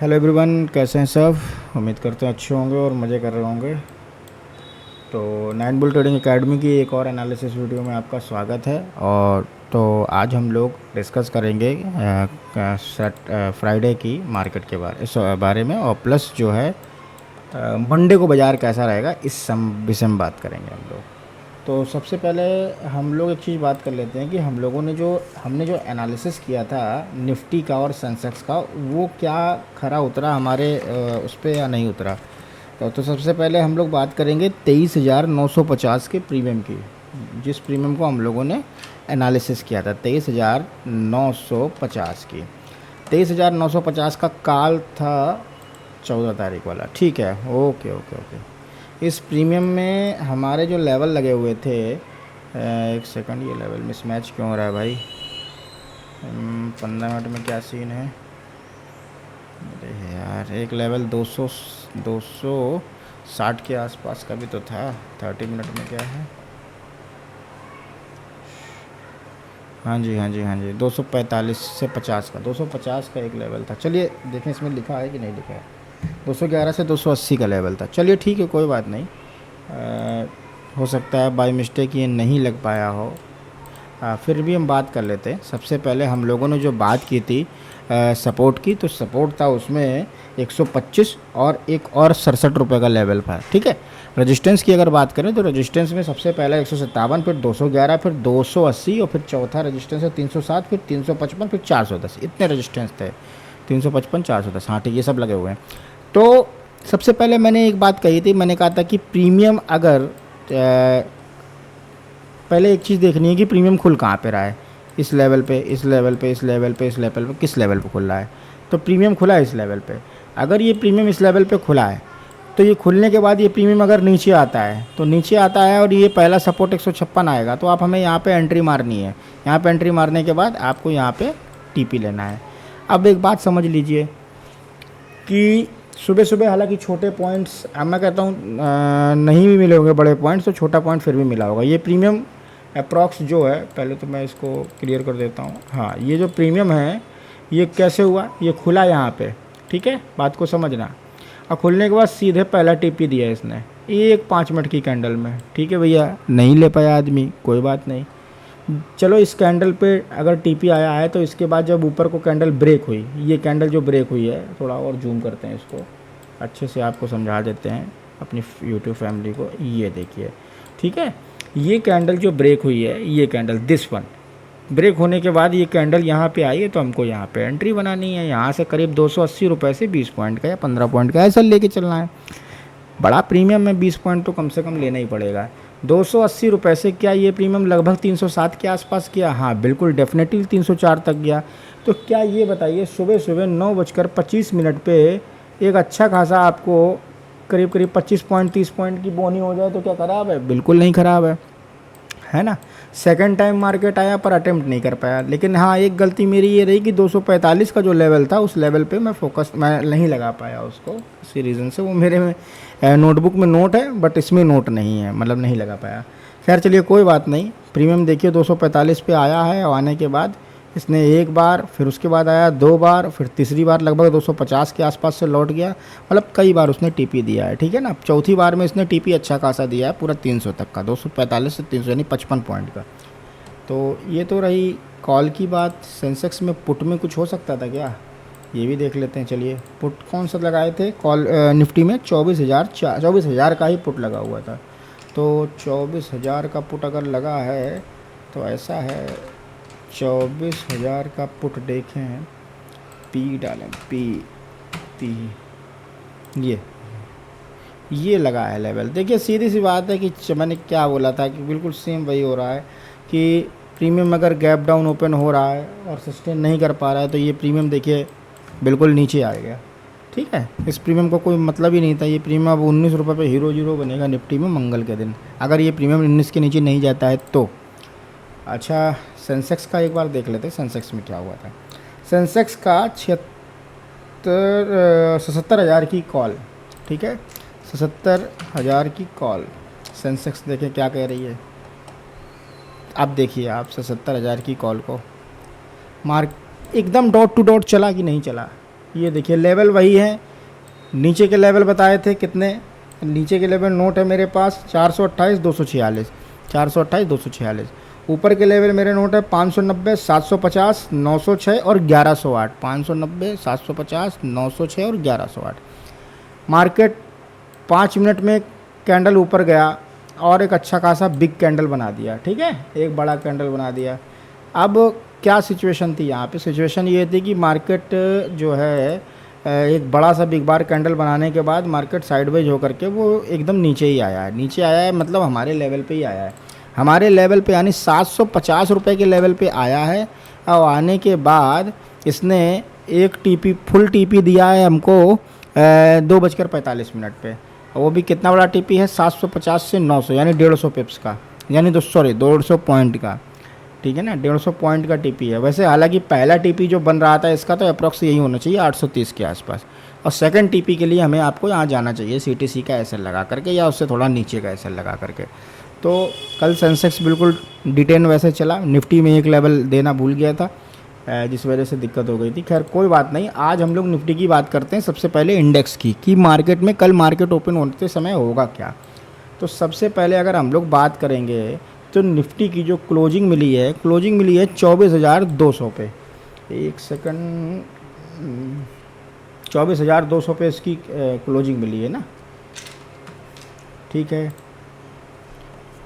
Hello everyone, कैसे हैं सब। उम्मीद करते हैं अच्छे होंगे और मज़े कर रहे होंगे। तो नाइन बुल ट्रेडिंग एकेडमी की एक और एनालिसिस वीडियो में आपका स्वागत है। और तो आज हम लोग डिस्कस करेंगे फ्राइडे की मार्केट के बारे में, और प्लस जो है मंडे को बाज़ार कैसा रहेगा इस विषय में बात करेंगे हम लोग। तो सबसे पहले हम लोग एक चीज़ बात कर लेते हैं कि हमने जो एनालिसिस किया था निफ्टी का और सेंसेक्स का, वो क्या खरा उतरा हमारे उस पर या नहीं उतरा। तो सबसे पहले हम लोग बात करेंगे 23,950 के प्रीमियम की, जिस प्रीमियम को हम लोगों ने एनालिसिस किया था 23,950 की। 23,950 का कॉल था 14 तारीख वाला, ठीक है। Okay okay okay. इस प्रीमियम में हमारे जो लेवल लगे हुए थे, एक सेकंड, ये लेवल मिसमैच क्यों हो रहा है भाई। 15 मिनट में क्या सीन है। अरे यार, एक लेवल 260 के आसपास का भी तो था। 30 मिनट में क्या है। हाँ जी हाँ जी हाँ जी, 245 से 50 का, 250 का एक लेवल था। चलिए देखें इसमें लिखा है कि नहीं लिखा है। 211 से 280 का लेवल था। चलिए ठीक है, कोई बात नहीं। हो सकता है बाय मिस्टेक ये नहीं लग पाया हो। फिर भी हम बात कर लेते हैं। सबसे पहले हम लोगों ने जो बात की थी सपोर्ट की, तो सपोर्ट था उसमें 125 और एक और 67 रुपये का लेवल था, ठीक है। रेजिस्टेंस की अगर बात करें तो रेजिस्टेंस में सबसे पहले 157, फिर 211, फिर 280, और फिर चौथा रेजिस्टेंस है 307, फिर 355, फिर 410। इतने रेजिस्टेंस थे, 355, 410। हाँ ठीक, ये सब लगे हुए हैं। तो सबसे पहले मैंने एक बात कही थी, मैंने कहा था कि प्रीमियम अगर पहले एक चीज़ देखनी है कि प्रीमियम खुल कहाँ पे रहा है। इस लेवल पे, इस लेवल पे, इस लेवल पे, इस लेवल पे, किस लेवल पे खुल रहा है। तो प्रीमियम खुला है इस लेवल पे। अगर ये प्रीमियम इस लेवल पे खुला है, तो ये खुलने के बाद ये प्रीमियम अगर नीचे आता है, तो नीचे आता है और ये पहला सपोर्ट 156 आएगा, तो आप हमें यहाँ पे एंट्री मारनी है। यहाँ पे एंट्री मारने के बाद आपको यहाँ पे टीपी लेना है। अब एक बात समझ लीजिए कि सुबह सुबह हालांकि छोटे पॉइंट्स, अब मैं कहता हूँ नहीं भी मिले होंगे बड़े पॉइंट्स, तो छोटा पॉइंट फिर भी मिला होगा। ये प्रीमियम अप्रॉक्स जो है, पहले तो मैं इसको क्लियर कर देता हूँ। हाँ, ये जो प्रीमियम है ये कैसे हुआ, ये खुला यहाँ पे, ठीक है, बात को समझना। और खुलने के बाद सीधे पहला टीपी दिया इसने एक 5 मिनट की कैंडल में, ठीक है भैया। नहीं ले पाया आदमी, कोई बात नहीं। चलो इस कैंडल पे अगर टीपी आया है, तो इसके बाद जब ऊपर को कैंडल ब्रेक हुई, ये कैंडल जो ब्रेक हुई है, थोड़ा और जूम करते हैं इसको, अच्छे से आपको समझा देते हैं अपनी यूट्यूब फैमिली को। ये देखिए, ठीक है, ये कैंडल जो ब्रेक हुई है, ये कैंडल दिस वन ब्रेक होने के बाद ये कैंडल यहाँ पे आई है, तो हमको यहाँ पे एंट्री बनानी है। यहाँ से करीब 280 रुपये से 20 पॉइंट का या 15 पॉइंट का ऐसा लेके चलना है। बड़ा प्रीमियम में 20 पॉइंट तो कम से कम लेना ही पड़ेगा। 280 रुपये से क्या ये प्रीमियम लगभग 307 के आसपास किया। हाँ बिल्कुल, डेफिनेटली 304 तक गया। तो क्या ये बताइए, सुबह सुबह 9:25 पे एक अच्छा खासा आपको करीब करीब 25 पॉइंट 30 पॉइंट की बोनी हो जाए तो क्या ख़राब है? बिल्कुल नहीं ख़राब है ना। सेकंड टाइम मार्केट आया पर अटेम्प्ट नहीं कर पाया। लेकिन हाँ, एक गलती मेरी ये रही कि 245 का जो लेवल था, उस लेवल पे मैं नहीं लगा पाया उसको, इसी रीज़न से। वो मेरे में नोटबुक में नोट है, बट इसमें नोट नहीं है, मतलब नहीं लगा पाया। खैर चलिए, कोई बात नहीं। प्रीमियम देखिए 245 पे आया है, और आने के बाद इसने एक बार, फिर उसके बाद आया 2 बार, फिर तीसरी बार लगभग 250 के आसपास से लौट गया। मतलब कई बार उसने टीपी दिया है, ठीक है ना। चौथी बार में इसने टीपी अच्छा खासा दिया है, पूरा 300 तक का, 245 से 300 यानी 55 पॉइंट का। तो ये तो रही कॉल की बात। सेंसेक्स में पुट में कुछ हो सकता था क्या, ये भी देख लेते हैं। चलिए, पुट कौन सा लगाए थे कॉल निफ्टी में? 24,000 का ही पुट लगा हुआ था। तो 24,000 का पुट अगर लगा है तो ऐसा है, 24,000 का पुट देखें, पी डालें, पी ये लगा है लेवल। देखिए सीधी सी बात है कि मैंने क्या बोला था कि बिल्कुल सेम वही हो रहा है कि प्रीमियम अगर गैप डाउन ओपन हो रहा है और सस्टेन नहीं कर पा रहा है, तो ये प्रीमियम देखिए बिल्कुल नीचे आ गया, ठीक है। इस प्रीमियम का कोई मतलब ही नहीं था। ये प्रीमियम अब 19 रुपये पे हीरो बनेगा निफ्टी में मंगल के दिन, अगर ये प्रीमियम 19 के नीचे नहीं जाता है तो। अच्छा, सेंसेक्स का एक बार देख लेते हैं, सेंसेक्स में क्या हुआ था। सेंसेक्स का 77,000 की कॉल, ठीक है, 77,000 की कॉल। सेंसेक्स देखें क्या कह रही है। अब देखिए आप 77,000 की कॉल को, मार्क एकदम डॉट टू डॉट चला कि नहीं चला। ये देखिए लेवल वही है, नीचे के लेवल बताए थे कितने, नीचे के लेवल नोट है मेरे पास 428 246, 428 246। ऊपर के लेवल मेरे नोट है 590 750 906 और 1108, 590 750 906 और 1108। मार्केट 5 मिनट में कैंडल ऊपर गया और एक अच्छा खासा बिग कैंडल बना दिया, ठीक है, एक बड़ा कैंडल बना दिया। अब क्या सिचुएशन थी यहाँ पे, सिचुएशन ये थी कि मार्केट जो है एक बड़ा सा बिग बार कैंडल बनाने के बाद मार्केट साइडवेज होकर के वो एकदम नीचे ही आया है, नीचे आया है मतलब हमारे लेवल पे ही आया है, हमारे लेवल पे यानी 750 रुपये के लेवल पे आया है। और आने के बाद इसने एक टीपी फुल टीपी दिया है हमको 2:45 पे, वो भी कितना बड़ा टीपी है 750 से 900 यानी 150 पिप्स का, यानी 250 पॉइंट का, ठीक है ना, 150 पॉइंट का टीपी है। वैसे हालांकि पहला टीपी जो बन रहा था इसका तो अप्रॉक्स यही होना चाहिए 830 के आसपास, और सेकंड टीपी के लिए हमें आपको यहाँ जाना चाहिए CTC का एसएल लगा करके या उससे थोड़ा नीचे का एसएल लगा करके। तो कल सेंसेक्स बिल्कुल डिटेन वैसे चला, निफ्टी में एक लेवल देना भूल गया था जिस वजह से दिक्कत हो गई थी। खैर कोई बात नहीं, आज हम लोग निफ्टी की बात करते हैं। सबसे पहले इंडेक्स की कि मार्केट में कल मार्केट ओपन होते समय होगा क्या। तो सबसे पहले अगर हम लोग बात करेंगे तो निफ्टी की जो क्लोजिंग मिली है 24,200 पे, एक सेकंड, 24,200 पे इसकी क्लोजिंग मिली है ना, ठीक है।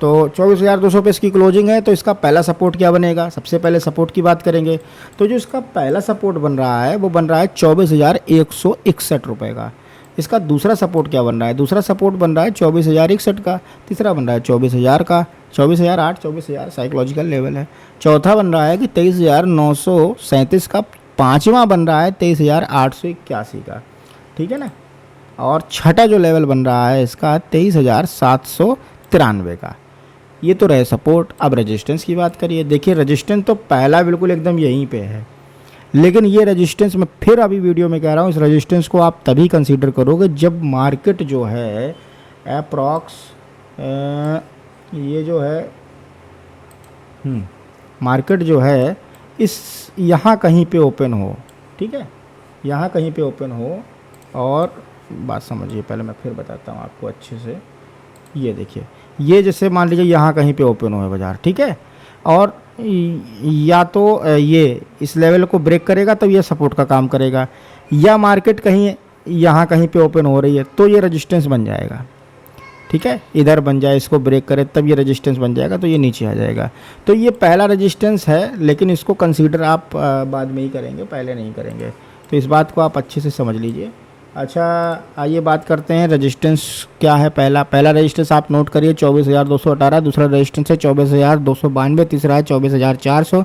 तो 24,200 पे इसकी क्लोजिंग है। तो इसका पहला सपोर्ट क्या बनेगा, सबसे पहले सपोर्ट की बात करेंगे तो जो इसका पहला सपोर्ट बन रहा है वो बन रहा है 24,161 रुपये का। इसका दूसरा सपोर्ट क्या बन रहा है, दूसरा सपोर्ट बन रहा है 24,061 का। तीसरा बन रहा है 24,000 का, 24,008, 24,000 साइकोलॉजिकल लेवल है। चौथा बन रहा है कि 23,937 का। पाँचवा बन रहा है 23,881 का, ठीक है ना। और छठा जो लेवल बन रहा है इसका 23,793 का। ये तो रहे सपोर्ट। अब रेजिस्टेंस की बात करिए, देखिए रेजिस्टेंस तो पहला बिल्कुल एकदम यहीं पे है, लेकिन ये रेजिस्टेंस मैं फिर अभी वीडियो में कह रहा हूँ, इस रेजिस्टेंस को आप तभी कंसीडर करोगे जब मार्केट जो है अप्रॉक्स ये जो है मार्केट जो है इस यहाँ कहीं पे ओपन हो, ठीक है, यहाँ कहीं पे ओपन हो। और बात समझिए, पहले मैं फिर बताता हूँ आपको अच्छे से। ये देखिए, ये जैसे मान लीजिए यहाँ कहीं पे ओपन हो बाज़ार, ठीक है, और या तो ये इस लेवल को ब्रेक करेगा तब ये सपोर्ट का काम करेगा, या मार्केट कहीं यहाँ कहीं पे ओपन हो रही है तो ये रेजिस्टेंस बन जाएगा, ठीक है, इधर बन जाए, इसको ब्रेक करे तब ये रेजिस्टेंस बन जाएगा, तो ये नीचे आ जाएगा। तो ये पहला रेजिस्टेंस है, लेकिन इसको कंसीडर आप बाद में ही करेंगे, पहले नहीं करेंगे। तो इस बात को आप अच्छे से समझ लीजिए। अच्छा, आइए बात करते हैं रेजिस्टेंस क्या है। पहला रेजिस्टेंस आप नोट करिए 24,218, दूसरा रेजिस्टेंस है 24,292, तीसरा है 24,400,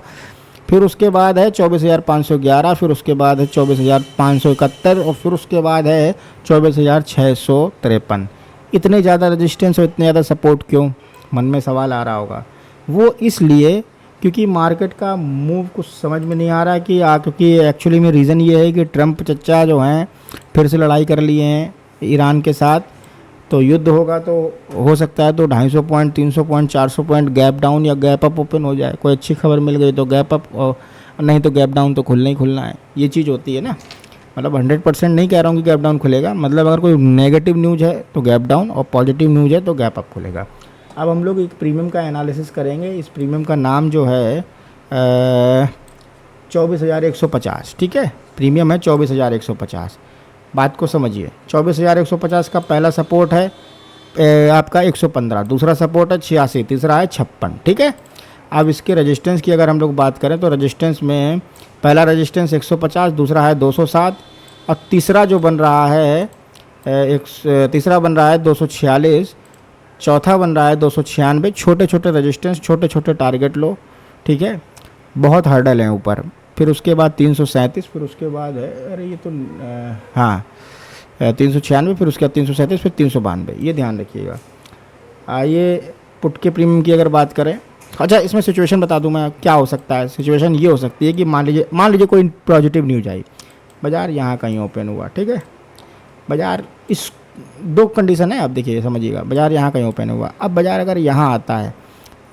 फिर उसके बाद है 24,511, फिर उसके बाद है 24,571 और फिर उसके बाद है 24,653। इतने ज़्यादा रेजिस्टेंस और इतने ज़्यादा सपोर्ट क्यों, मन में सवाल आ रहा होगा। वो इसलिए क्योंकि मार्केट का मूव कुछ समझ में नहीं आ रहा है क्योंकि एक्चुअली में रीज़न ये है कि ट्रंप चच्चा जो हैं फिर से लड़ाई कर लिए हैं ईरान के साथ। तो युद्ध होगा तो हो सकता है तो 250 point, 300 point, 400 point gap down या गैप अप ओपन हो जाए। कोई अच्छी खबर मिल गई तो गैप अप, और नहीं तो गैप डाउन तो खुलना ही खुलना है। ये चीज़ होती है ना, मतलब 100% नहीं कह रहा हूँ कि गैप डाउन खुलेगा, मतलब अगर कोई नेगेटिव न्यूज़ है तो गैप डाउन और पॉजिटिव न्यूज़ है तो गैप अप खुलेगा। अब हम लोग एक प्रीमियम का एनालिसिस करेंगे। इस प्रीमियम का नाम जो है 24,150, ठीक है, प्रीमियम है 24,150। बात को समझिए, 24,150 का पहला सपोर्ट है आपका 115, दूसरा सपोर्ट है 86, तीसरा है 56, ठीक है। अब इसके रेजिस्टेंस की अगर हम लोग बात करें तो रेजिस्टेंस में पहला रेजिस्टेंस 150, दूसरा है 207 और तीसरा जो बन रहा है तीसरा बन रहा है 246, चौथा बन रहा है 296। छोटे छोटे रेजिस्टेंस, छोटे छोटे टारगेट लो, ठीक है, बहुत हर्डल हैं ऊपर। फिर उसके बाद 337, फिर उसके बाद है, अरे ये तो 396, फिर उसके बाद 337, फिर 392। ये ध्यान रखिएगा। आइए पुट के प्रीमियम की अगर बात करें, अच्छा इसमें सिचुएशन बता दूं मैं क्या हो सकता है। सिचुएशन ये हो सकती है कि मान लीजिए कोई पॉजिटिव न्यूज आई, बाज़ार यहाँ कहीं ओपन हुआ, ठीक है, बाज़ार इस दो कंडीशन है, आप देखिए समझिएगा, बाज़ार यहाँ कहीं ओपन हुआ। अब बाज़ार अगर यहाँ आता है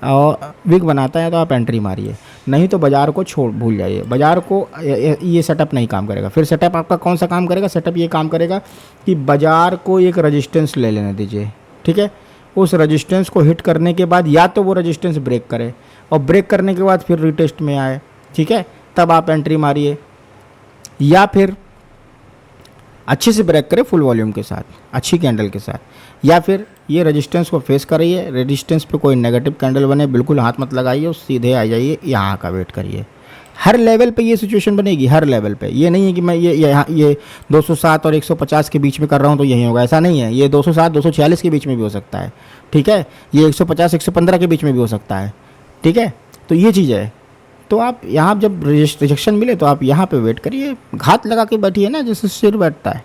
और विक बनाता है तो आप एंट्री मारिए, नहीं तो बाज़ार को छोड़ भूल जाइए, बाज़ार को ये सेटअप नहीं काम करेगा। फिर सेटअप आपका कौन सा काम करेगा? सेटअप ये काम करेगा कि बाज़ार को एक रेजिस्टेंस ले लेने दीजिए, ठीक है। उस रेजिस्टेंस को हिट करने के बाद या तो वो रेजिस्टेंस ब्रेक करे, और ब्रेक करने के बाद फिर रीटेस्ट में आए, ठीक है, तब आप एंट्री मारिए। या फिर अच्छे से ब्रेक करे फुल वॉल्यूम के साथ, अच्छी कैंडल के साथ, या फिर ये रेजिस्टेंस को फेस करिए, रेजिस्टेंस पे कोई नेगेटिव कैंडल बने बिल्कुल हाथ मत लगाइए, सीधे आ जाइए, यहाँ का वेट करिए। हर लेवल पे ये सिचुएशन बनेगी, हर लेवल पे। ये नहीं है कि मैं ये 207 और 150 के बीच में कर रहा हूँ तो यही होगा, ऐसा नहीं है। ये 207 246 के बीच में भी हो सकता है, ठीक है। ये 150 115 के बीच में भी हो सकता है, ठीक है। तो ये चीज़ है। तो आप यहाँ जब रिजेक्शन मिले तो आप यहाँ पे वेट करिए, घात लगा के बैठिए ना, जैसे सिर बैठता है,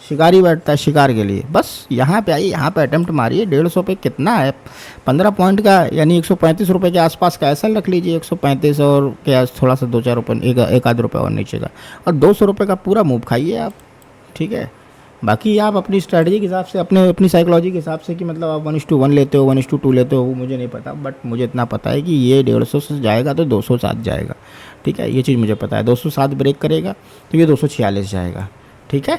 शिकारी बैठता है शिकार के लिए। बस यहाँ पे आइए, यहाँ पे अटेम्प्ट मारिए। 150 पे कितना है? 15 पॉइंट का, यानी 135 रुपये के आसपास का ऐसा रख लीजिए। 135 और क्या, थोड़ा सा 2-4 रुपये, एक आध रुपये और नीचे का, और 200 रुपये का पूरा मूव खाइए आप, ठीक है। बाकी आप अपनी स्ट्रैटेजी के हिसाब से, अपनी साइकोलॉजी के हिसाब से, कि मतलब आप 1:1 लेते हो, 1:2 लेते हो, वो मुझे नहीं पता, बट मुझे इतना पता है कि ये 150 से जाएगा तो 207 जाएगा, ठीक है। ये चीज़ मुझे पता है। 207 ब्रेक करेगा तो ये 246 जाएगा, ठीक है।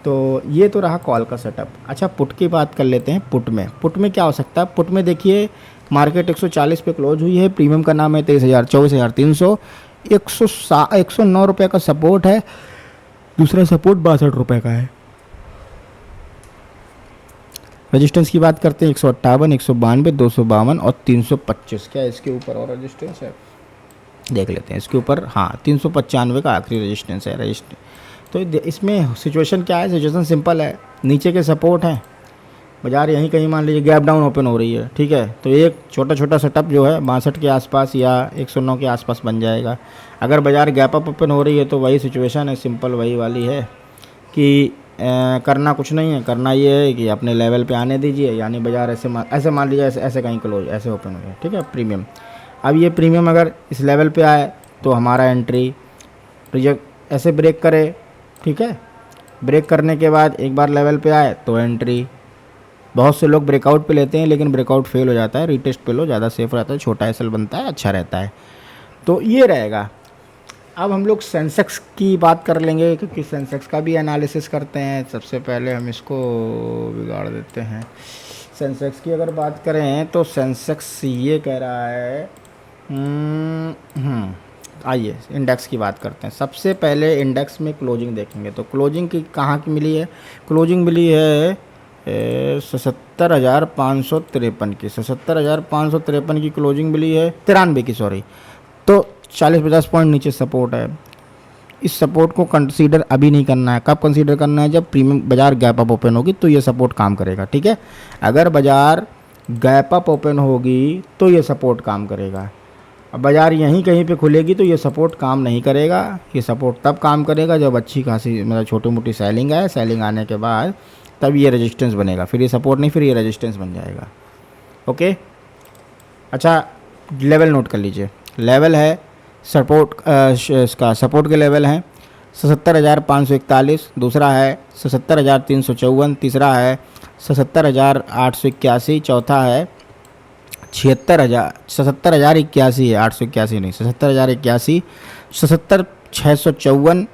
तो ये तो रहा कॉल का सेटअप। अच्छा, पुट की बात कर लेते हैं। पुट में क्या हो सकता है? पुट में देखिए, मार्केट 140 पे क्लोज हुई है, प्रीमियम का नाम है 24,300, 109 रुपये का सपोर्ट है, दूसरा सपोर्ट 62 रुपये का है। रेजिस्टेंस की बात करते हैं, 158, 192, 252 और 325। क्या इसके ऊपर और रेजिस्टेंस है? देख लेते हैं इसके ऊपर। हाँ, 395 का आखिरी रेजिस्टेंस है। तो इसमें सिचुएशन क्या है? सिचुएशन सिंपल है, नीचे के सपोर्ट हैं, बाज़ार यहीं कहीं मान लीजिए गैप डाउन ओपन हो रही है, ठीक है। तो एक छोटा छोटा सेटअप जो है 62 के आसपास या 109 के आसपास बन जाएगा। अगर बाज़ार गैप अप ओपन हो रही है तो वही सिचुएशन है, सिंपल वही वाली है कि करना कुछ नहीं है। करना ये है कि अपने लेवल पे आने दीजिए, यानी बाज़ार ऐसे मान लीजिए ऐसे कहीं क्लोज, ऐसे ओपन हो जाए, ठीक है, प्रीमियम। अब ये प्रीमियम अगर इस लेवल पे आए तो हमारा एंट्री, रिजेक्ट ऐसे ब्रेक करे, ठीक है, ब्रेक करने के बाद एक बार लेवल पे आए तो एंट्री। बहुत से लोग ब्रेकआउट पे लेते हैं, लेकिन ब्रेकआउट फेल हो जाता है, रीटेस्ट पे लो, ज़्यादा सेफ रहता है, छोटा एसएल बनता है, अच्छा रहता है। तो ये रहेगा। अब हम लोग सेंसेक्स की बात कर लेंगे, क्योंकि सेंसेक्स का भी एनालिसिस करते हैं। सबसे पहले हम इसको बिगाड़ देते हैं। सेंसेक्स की अगर बात करें तो सेंसेक्स ये कह रहा है, आइए इंडेक्स की बात करते हैं। सबसे पहले इंडेक्स में क्लोजिंग देखेंगे तो क्लोजिंग की कहाँ की मिली है? क्लोजिंग मिली है 77,553 की, 77,553 की क्लोजिंग मिली है, 93 की सॉरी। तो 40-50 पॉइंट नीचे सपोर्ट है। इस सपोर्ट को कंसीडर अभी नहीं करना है। कब कंसीडर करना है? जब प्रीमियम बाज़ार गैप अप ओपन होगी तो ये सपोर्ट काम करेगा, ठीक है। अगर बाज़ार गैप अप ओपन होगी तो ये सपोर्ट काम करेगा। अब बाज़ार यहीं कहीं पे खुलेगी तो ये सपोर्ट काम नहीं करेगा। ये सपोर्ट तब काम करेगा जब अच्छी खासी मतलब छोटी मोटी सेलिंग आए, सेलिंग आने के बाद तब ये रेजिस्टेंस बनेगा। फिर ये सपोर्ट नहीं, फिर ये रेजिस्टेंस बन जाएगा, ओके। अच्छा, लेवल नोट कर लीजिए। लेवल है सपोर्ट, इसका सपोर्ट के लेवल हैं 77,541, दूसरा है 77,354, तीसरा है 77,881, चौथा है 77,081 है, 881 नहीं, 77,081, 77,654,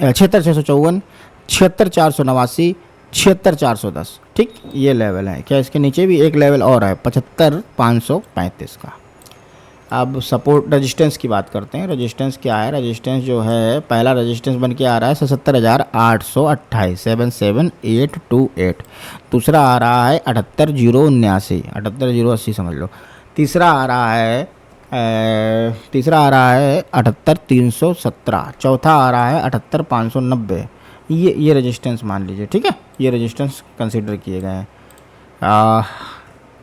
76,654, 76,489, 76,410, ठीक, ये लेवल है। क्या इसके नीचे भी एक लेवल और है 75,535 का। अब सपोर्ट रेजिस्टेंस की बात करते हैं। रेजिस्टेंस क्या है? रेजिस्टेंस जो है, पहला रेजिस्टेंस बन के आ रहा है 77,828, 77828। दूसरा आ रहा है 78,079, 78,080 समझ लो। तीसरा आ रहा है 78,317। चौथा आ रहा है 78,590। ये रेजिस्टेंस मान लीजिए, ठीक है। ये रेजिस्टेंस कंसिडर किए गए हैं।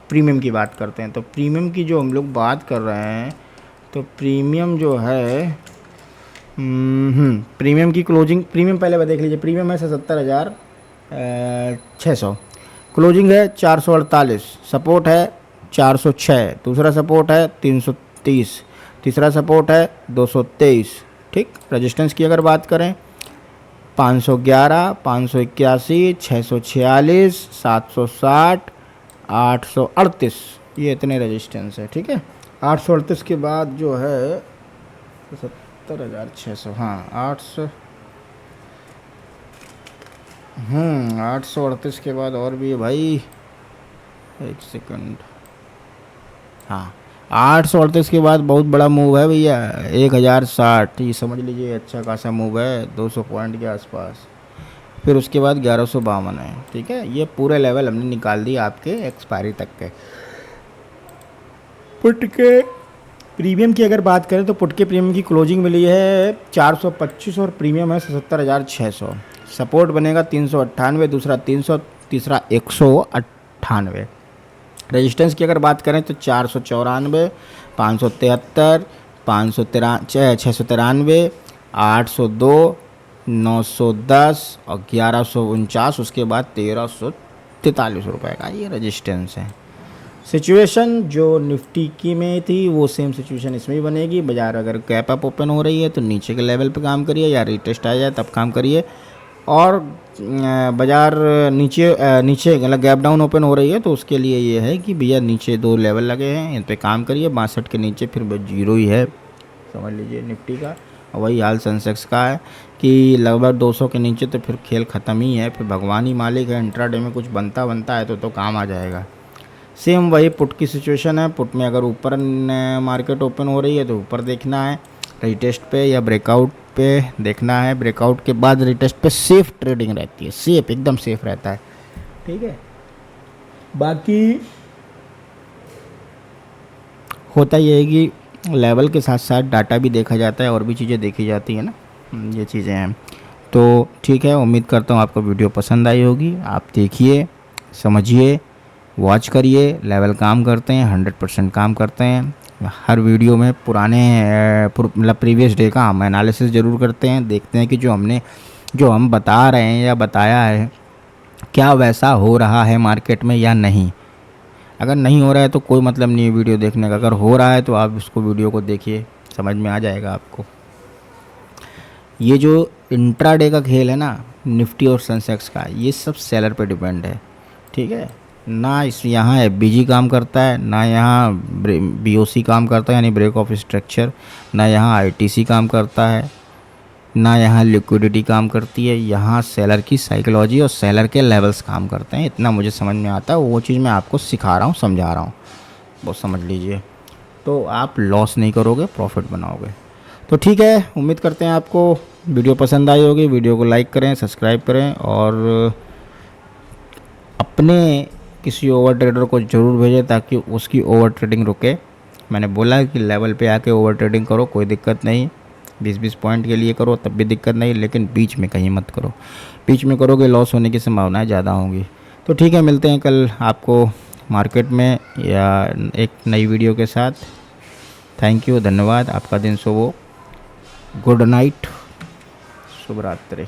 प्रीमियम की बात करते हैं तो प्रीमियम की जो हम लोग बात कर रहे हैं तो प्रीमियम जो है, प्रीमियम की क्लोजिंग, प्रीमियम पहले देख लीजिए। प्रीमियम है 77,600, क्लोजिंग है 448, सपोर्ट है 406, दूसरा सपोर्ट है 330, तीसरा सपोर्ट है 223, ठीक। रेजिस्टेंस की अगर बात करें 511, 581, 646, 760, 838, ये इतने रेजिस्टेंस है, ठीक है। 838 के बाद जो है 70,600, हाँ 838 के बाद और भी है भाई, एक सेकंड, हाँ 838 के बाद बहुत बड़ा मूव है भैया, 1060, ये समझ लीजिए अच्छा खासा मूव है 200 पॉइंट के आसपास। फिर उसके बाद 1152 है, ठीक है। ये पूरे लेवल हमने निकाल दिए आपके एक्सपायरी तक के। पुट के प्रीमियम की अगर बात करें तो पुट के प्रीमियम की क्लोजिंग मिली है 425 और प्रीमियम है 77,600। सपोर्ट बनेगा 398, दूसरा 300, तीसरा 198। रेजिस्टेंस की अगर बात करें तो 494, 573, 693, 802, 910 और 1149, उसके बाद 1343 रुपये का ये रेजिस्टेंस है। सिचुएशन जो निफ्टी की में थी वो सेम सिचुएशन इसमें भी बनेगी। बाज़ार अगर गैप अप ओपन हो रही है तो नीचे के लेवल पे काम करिए, या रिटेस्ट आ जाए तब काम करिए। और बाज़ार नीचे मतलब गैप डाउन ओपन हो रही है तो उसके लिए ये है कि भैया नीचे 2 लेवल लगे हैं, इन पे काम करिए। 62 के नीचे फिर जीरो ही है, समझ लीजिए निफ्टी का। वही हाल सेंसेक्स का है कि लगभग 200 के नीचे तो फिर खेल ख़त्म ही है, फिर भगवान ही मालिक है। इंट्राडे में कुछ बनता है तो काम आ जाएगा। सेम वही पुट की सिचुएशन है। पुट में अगर ऊपर मार्केट ओपन हो रही है तो ऊपर देखना है, रिटेस्ट पे या ब्रेकआउट पे देखना है। ब्रेकआउट के बाद रिटेस्ट पे सेफ ट्रेडिंग रहती है, सेफ एकदम सेफ रहता है, ठीक है। बाकी होता ये है कि लेवल के साथ साथ डाटा भी देखा जाता है और भी चीज़ें देखी जाती है ना, ये चीज़ें हैं। तो ठीक है, उम्मीद करता हूँ आपको वीडियो पसंद आई होगी। आप देखिए, समझिए, वॉच करिए। लेवल काम करते हैं, 100% काम करते हैं। हर वीडियो में पुराने मतलब प्रीवियस डे का हम एनालिसिस ज़रूर करते हैं, देखते हैं कि जो हम बता रहे हैं या बताया है क्या वैसा हो रहा है मार्केट में या नहीं। अगर नहीं हो रहा है तो कोई मतलब नहीं है वीडियो देखने का, अगर हो रहा है तो आप उसको वीडियो को देखिए, समझ में आ जाएगा आपको। ये जो इंट्राडे का खेल है ना निफ्टी और सेंसेक्स का, ये सब सेलर पे डिपेंड है, ठीक है ना। यहाँ एफबीजी काम करता है, ना यहाँ बीओसी काम करता है यानी ब्रेक ऑफ स्ट्रक्चर, ना यहाँ आईटीसी काम करता है, ना यहाँ लिक्विडिटी काम करती है। यहाँ सेलर की साइकोलॉजी और सेलर के लेवल्स काम करते हैं। इतना मुझे समझ में आता है, वो चीज़ मैं आपको सिखा रहा हूँ, समझा रहा हूँ, वो समझ लीजिए। तो आप लॉस नहीं करोगे, प्रॉफिट बनाओगे। तो ठीक है, उम्मीद करते हैं आपको वीडियो पसंद आई होगी। वीडियो को लाइक करें, सब्सक्राइब करें और अपने किसी ओवर ट्रेडर को ज़रूर भेजें ताकि उसकी ओवर ट्रेडिंग रुके। मैंने बोला कि लेवल पे आके ओवर ट्रेडिंग करो, कोई दिक्कत नहीं, 20-20 पॉइंट के लिए करो तब भी दिक्कत नहीं, लेकिन बीच में कहीं मत करो। बीच में करोगे लॉस होने की संभावनाएं ज़्यादा होंगी। तो ठीक है, मिलते हैं कल आपको मार्केट में या एक नई वीडियो के साथ। थैंक यू, धन्यवाद। आपका दिन शुभ हो। गुड नाइट, शुभ रात्रि।